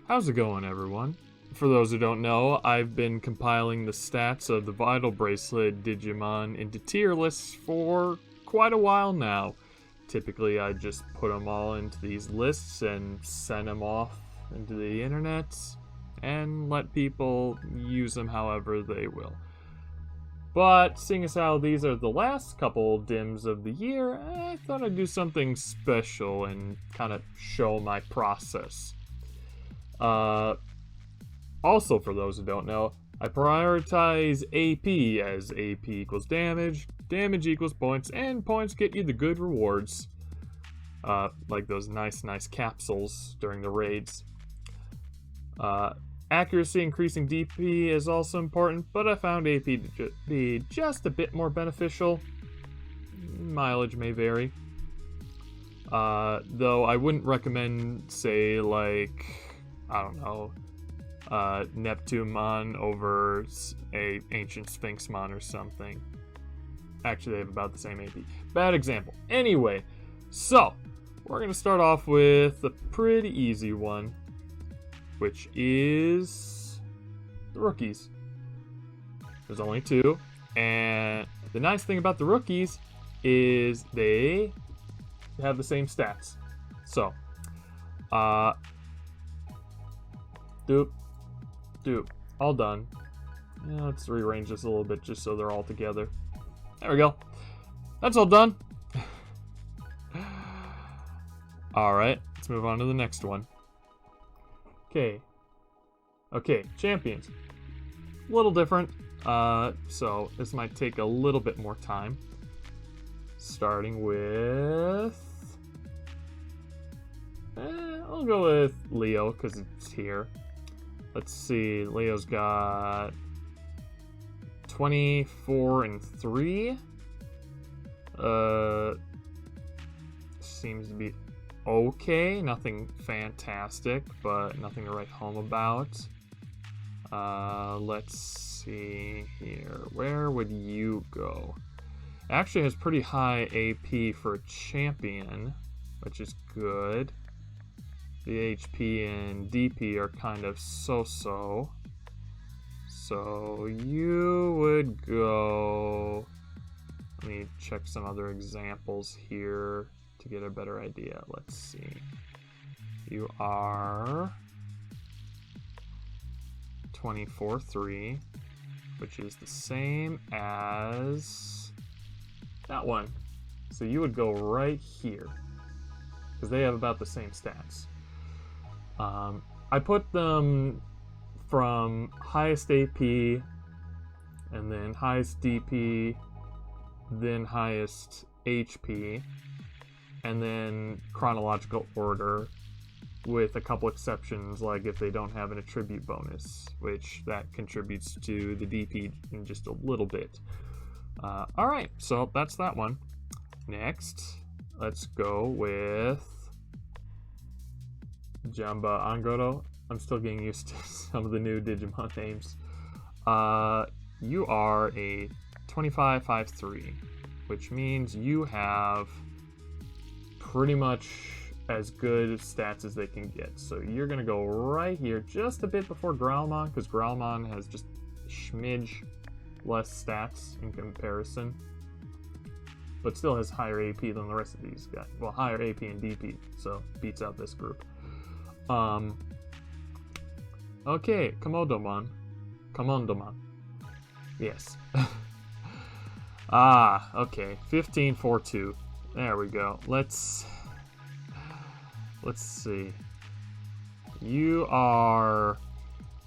How's it going, everyone? For those who don't know, I've been compiling the stats of the Vital Bracelet Digimon into tier lists for quite a while now. Typically, I just put them all into these lists and send them off into the internet and let people use them however they will. But seeing as how these are the last couple dims of the year, I thought I'd do something special and kind of show my process. Also, for those who don't know, I prioritize AP as AP equals damage, damage equals points, and points get you the good rewards. Like those nice capsules during the raids. Accuracy increasing DP is also important, but I found AP to be just a bit more beneficial. Mileage may vary. Though I wouldn't recommend, say, like, I don't know, Neptunemon over a Ancient Sphinxmon or something. Actually, they have about the same AP. Bad example. Anyway, so, we're going to start off with a pretty easy one, which is the rookies. There's only two, and the nice thing about the rookies is they have the same stats. So, doop, all done. Yeah, let's rearrange this a little bit just so they're all together. There we go. That's all done. Alright, let's move on to the next one. Okay, champions. A little different, so this might take a little bit more time. Starting with... I'll go with Leo, because it's here. Let's see, Leo's got 24 and 3. Seems to be okay, nothing fantastic, but nothing to write home about. Let's see here. Where would you go? Actually has pretty high AP for a champion, which is good. The HP and DP are kind of so-so. So you would go... Let me check some other examples here to get a better idea. Let's see. You are 24-3, which is the same as that one. So you would go right here, because they have about the same stats. I put them from highest AP, and then highest DP, then highest HP, and then chronological order, with a couple exceptions, like if they don't have an attribute bonus, which that contributes to the DP in just a little bit. Alright, so that's that one. Next, let's go with Jamba Angoro. I'm still getting used to some of the new Digimon names. You are a 25-5-3, which means you have pretty much as good stats as they can get. So you're going to go right here, just a bit before Growlmon, because Growlmon has just a smidge less stats in comparison, but still has higher AP than the rest of these guys. Well, higher AP and DP, so beats out this group. Okay, Komodomon. Yes. Okay, 15-4-2. There we go. Let's see. You are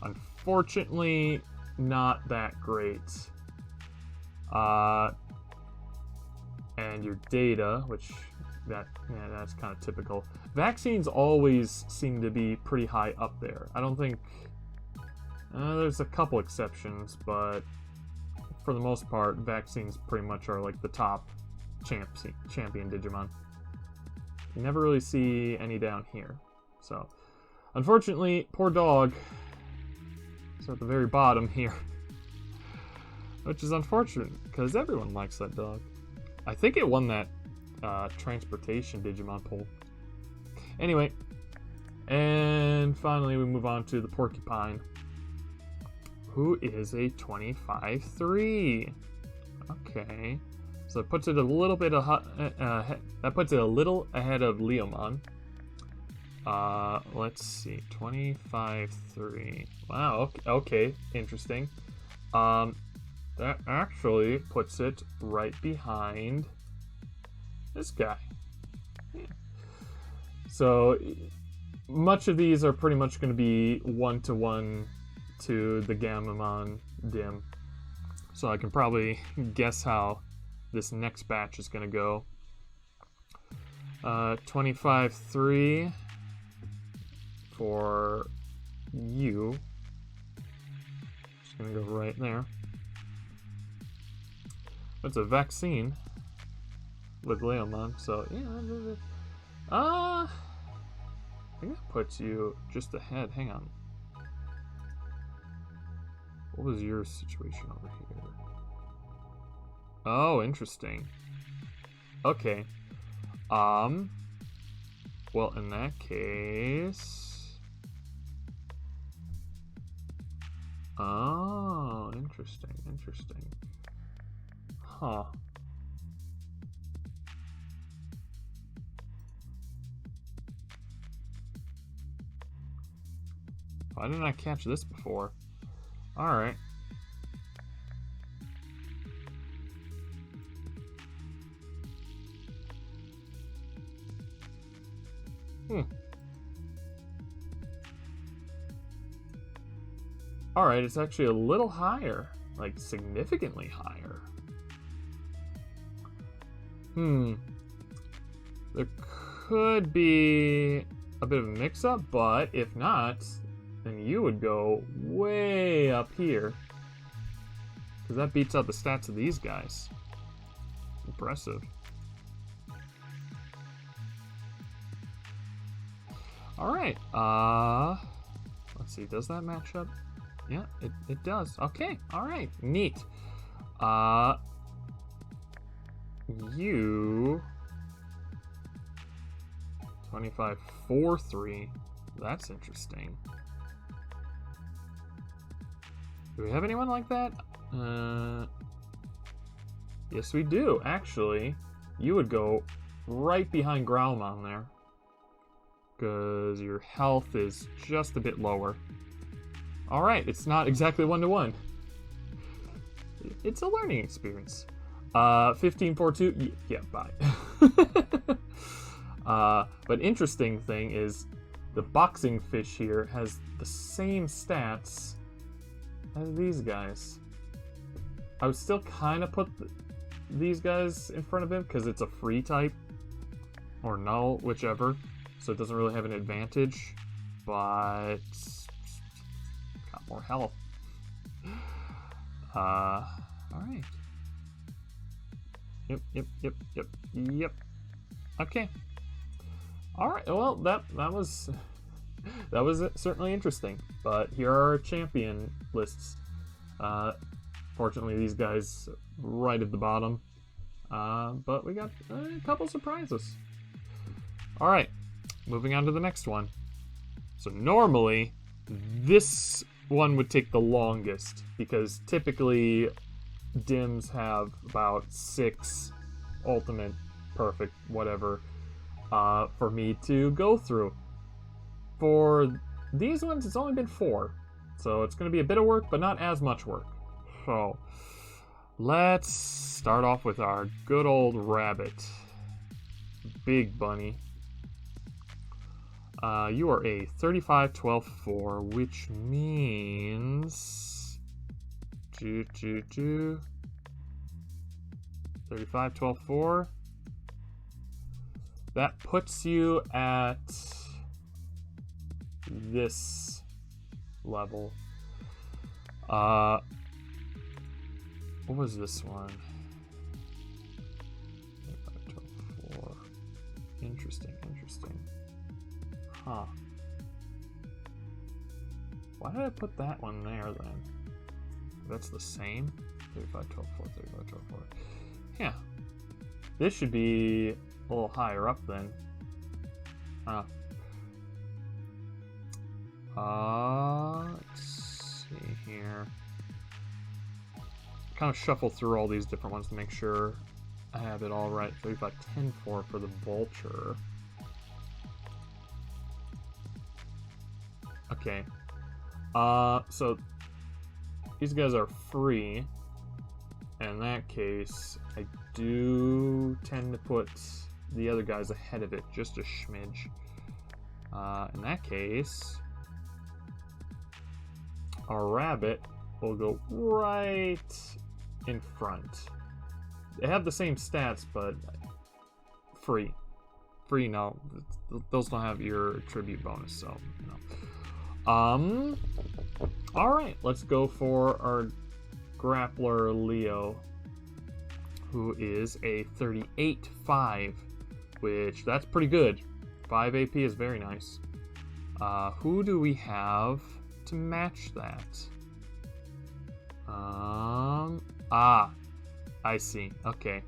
unfortunately not that great. And your data, which that's kind of typical. Vaccines always seem to be pretty high up there. I don't think there's a couple exceptions, but for the most part, vaccines pretty much are like the top champion Digimon. You never really see any down here. So, unfortunately, poor dog is at the very bottom here. Which is unfortunate, because everyone likes that dog. I think it won that transportation Digimon poll. Anyway, And finally, we move on to the Porcupine, who is a 25-3. Okay, so it puts it a little bit that puts it a little ahead of Leomon. Let's see, 25-3. Wow. Okay, interesting. That actually puts it right behind this guy. Yeah. So much of these are pretty much going to be 1-to-1 to the Gammamon dim. So I can probably guess how this next batch is going to go. 25-3 for you. Just going to go right there. It's a vaccine with Leomon, so yeah. I think that puts you just ahead. Hang on. What was your situation over here? Oh, interesting. Okay. Well, in that case... Oh, interesting. Huh. Why didn't I catch this before? Alright. Alright, it's actually a little higher. Like, significantly higher. There could be a bit of a mix-up, but if not, then you would go way up here. Because that beats out the stats of these guys. Impressive. Alright, let's see, does that match up? Yeah, it does. Okay, alright, neat. You 25-4-3. That's interesting. Do we have anyone like that? Yes, we do. Actually, you would go right behind Growlmon there, because your health is just a bit lower. All right, it's not exactly 1-to-1. It's a learning experience. 15-4-2. Yeah, bye. But interesting thing is the boxing fish here has the same stats as these guys. I would still kind of put these guys in front of him because it's a free type or null, whichever, so it doesn't really have an advantage, but got more health. All right. Yep. Okay. All right. Well, that was certainly interesting. But here are our champion lists. Fortunately, these guys right at the bottom. But we got a couple surprises. All right. Moving on to the next one. So normally, this one would take the longest because typically dims have about 6 ultimate, perfect, whatever, for me to go through. For these ones, it's only been 4, so it's going to be a bit of work, but not as much work. So let's start off with our good old rabbit, Big Bunny. You are a 35-12-4, which means 35-12-4. That puts you at this level. What was this one? 35-12-4. Interesting. Huh. Why did I put that one there then? That's the same? 35-12-4, 35-12-4. Yeah. This should be a little higher up then. Let's see here. Kind of shuffle through all these different ones to make sure I have it all right. 35, 10, 4 for the vulture. Okay. So these guys are free. In that case, I do tend to put the other guys ahead of it, just a smidge. In that case, our rabbit will go right in front. They have the same stats, but free. Free, no. Those don't have your tribute bonus, so no. Alright, let's go for our grappler Leo, who is a 38-5, which that's pretty good. 5 AP is very nice. Who do we have to match that? I see. Okay.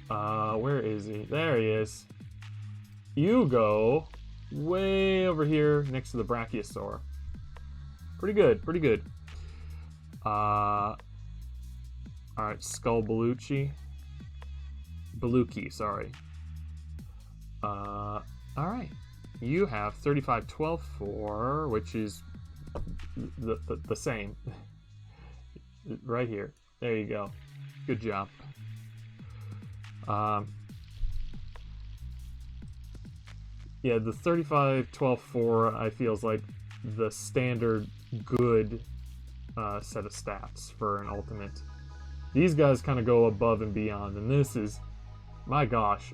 Where is he? There he is. You go way over here next to the Brachiosaur. Pretty good, pretty good. Alright, Skull Belushi. Beluki, sorry. Alright. You have 35, 12, 4, which is the same. Right here. There you go. Good job. Yeah, the 35, 12, 4, I feel is like the standard good set of stats for an ultimate. These guys kind of go above and beyond, and this is, my gosh.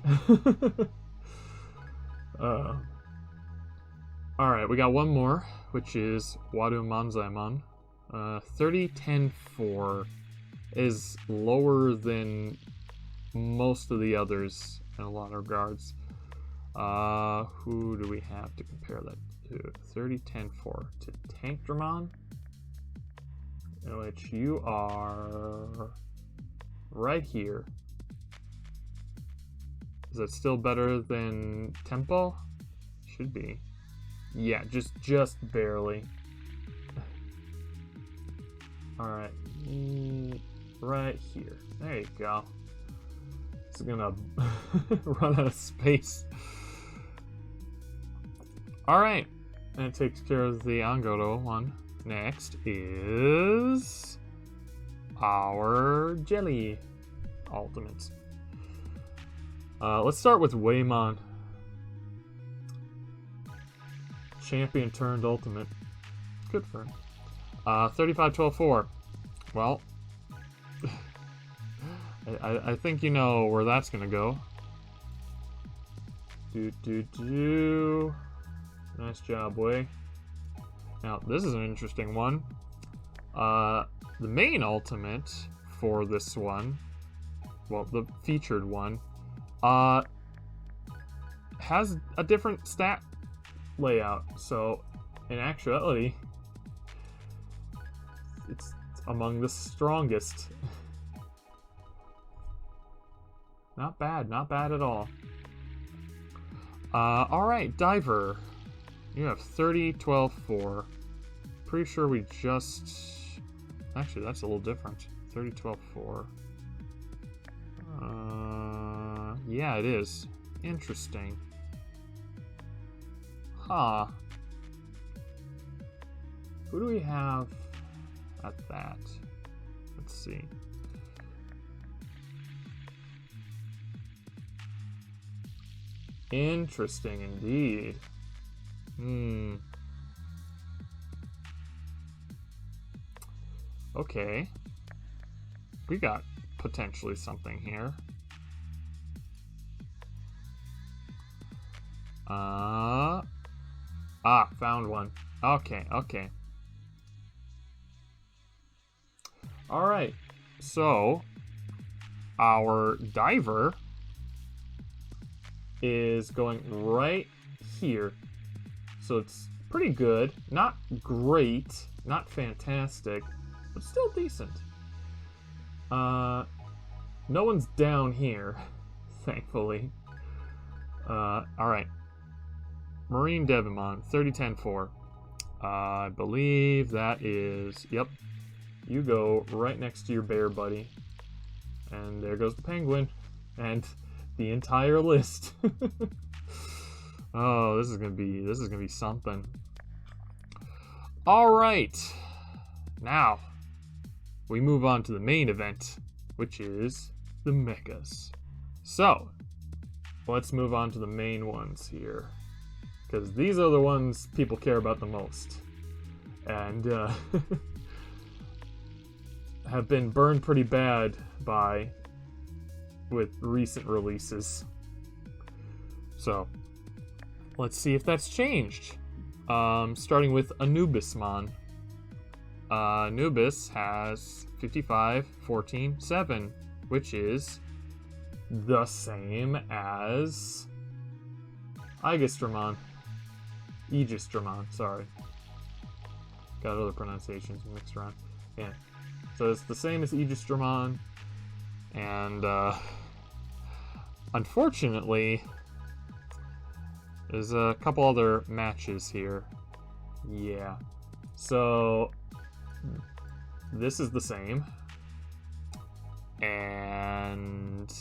Alright, we got one more, which is Wadu Manzaemon. 30, 10, 4 is lower than most of the others in a lot of regards. Who do we have to compare that to? 30, 10, 4 to Tankdramon, in which you are right here. Is that still better than Tempo? Should be. Yeah, just barely. Alright. Right here. There you go. It's gonna run out of space. Alright. And it takes care of the Angodo one. Next is our Jelly Ultimates. Let's start with Waymon. Champion turned ultimate. Good for him. 35, 12, 4. Well, I think you know where that's gonna go. Nice job, Way. Now, this is an interesting one. The main ultimate for this one, well, the featured one, has a different stat layout. So, in actuality, it's among the strongest. Not bad at all. Alright, Diver. You have 30, 12, 4. Pretty sure we just... Actually, that's a little different. 30, 12, 4. Yeah, it is. Interesting. Huh. Who do we have at that? Let's see. Interesting indeed. Okay. We got potentially something here. Found one. Okay. Alright. So, our Diver is going right here. So it's pretty good. Not great. Not fantastic. But still decent. No one's down here, thankfully. Alright. Marine Devimon, 30-10-4. I believe that is... Yep. You go right next to your bear buddy. And there goes the penguin. And the entire list. Oh, this is gonna be something. Alright. Now, we move on to the main event, which is the Megas. So, let's move on to the main ones here. Because these are the ones people care about the most. And, have been burned pretty bad with recent releases. So, let's see if that's changed. Starting with Anubismon. Anubis has 55-14-7, which is the same as Aegistramon. Aegistramon, sorry. Got other pronunciations mixed around. Yeah. So it's the same as Aegistramon. And, unfortunately, there's a couple other matches here. Yeah. So, this is the same. And...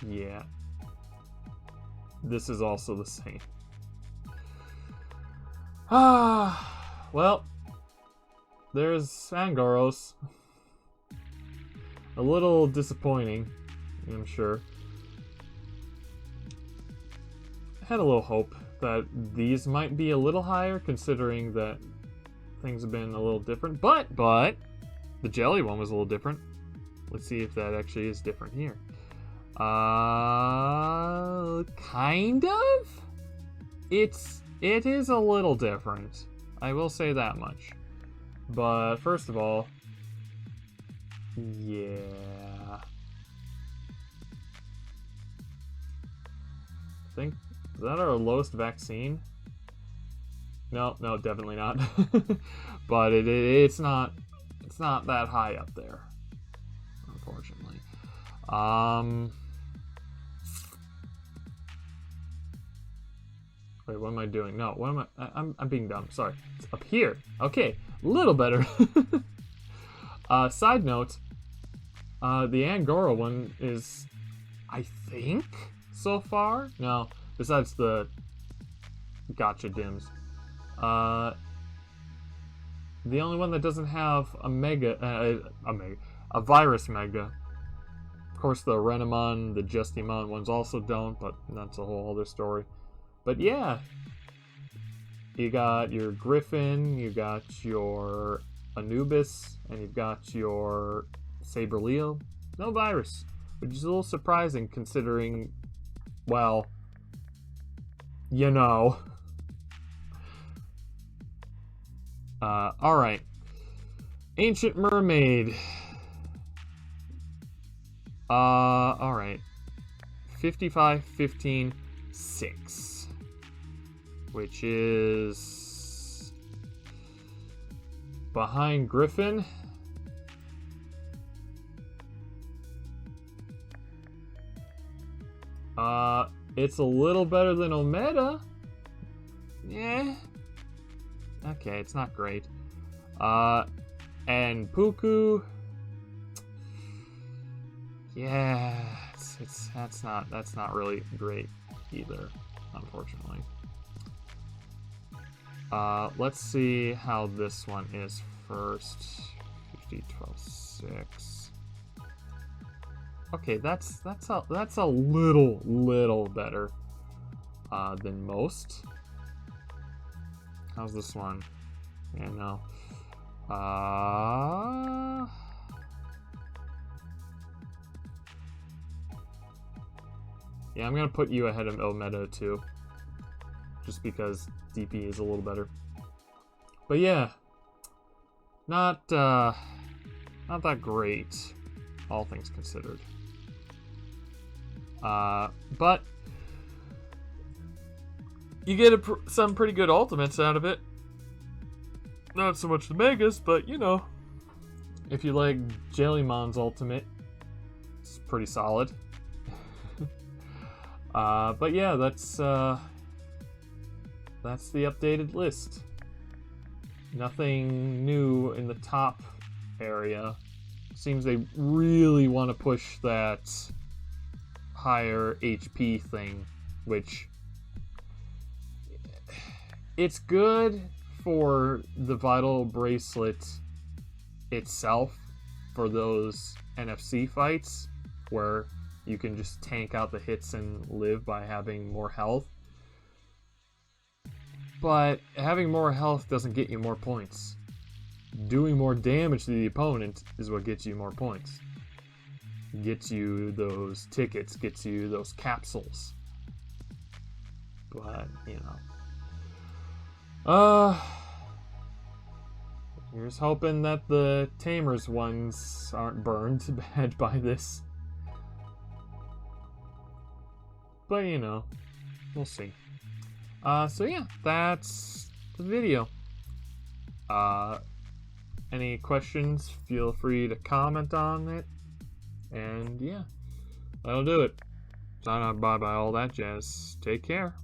yeah. This is also the same. Well, there's Angoros. A little disappointing, I'm sure. I had a little hope that these might be a little higher, considering that things have been a little different. But the Jelly one was a little different. Let's see if that actually is different here. Kind of? It is a little different. I will say that much. But first of all, yeah. I think, is that our lowest vaccine? No, definitely not. But it's not that high up there, unfortunately. Wait, what am I doing? No, what am I? I'm being dumb. Sorry. It's up here. Okay, a little better. Side note, the Angora one is, I think, so far? No, besides the Gotcha Dims. The only one that doesn't have a virus mega. Of course, the Renamon, the Jellymon ones also don't, but that's a whole other story. But yeah, you got your Griffin, you got your Anubis, and you've got your Sabreleo. No virus, which is a little surprising considering, well, you know. Alright. Ancient Mermaid. Alright. 55-15-6. Which is behind Griffin. It's a little better than Omega. Yeah. Okay, it's not great. And Puku. Yeah, that's not really great either, unfortunately. Let's see how this one is first. 50-12-6. Okay, that's a little better than most. How's this one? Yeah, no. Yeah, I'm gonna put you ahead of Elmedo too, just because DP is a little better. But yeah, not that great, all things considered. But you get some pretty good ultimates out of it. Not so much the Megas, but you know, if you like Jellymon's ultimate, it's pretty solid. But yeah, that's the updated list. Nothing new in the top area. Seems they really want to push that higher HP thing, which it's good for the Vital Bracelet itself for those NFC fights where you can just tank out the hits and live by having more health. But having more health doesn't get you more points. Doing more damage to the opponent is what gets you more points. Gets you those tickets, gets you those capsules. But, you know. Here's hoping that the Tamers ones aren't burned bad by this. But, you know, we'll see. So yeah, that's the video. Any questions, feel free to comment on it. And yeah, that'll do it. Sign out, bye-bye, all that jazz. Take care.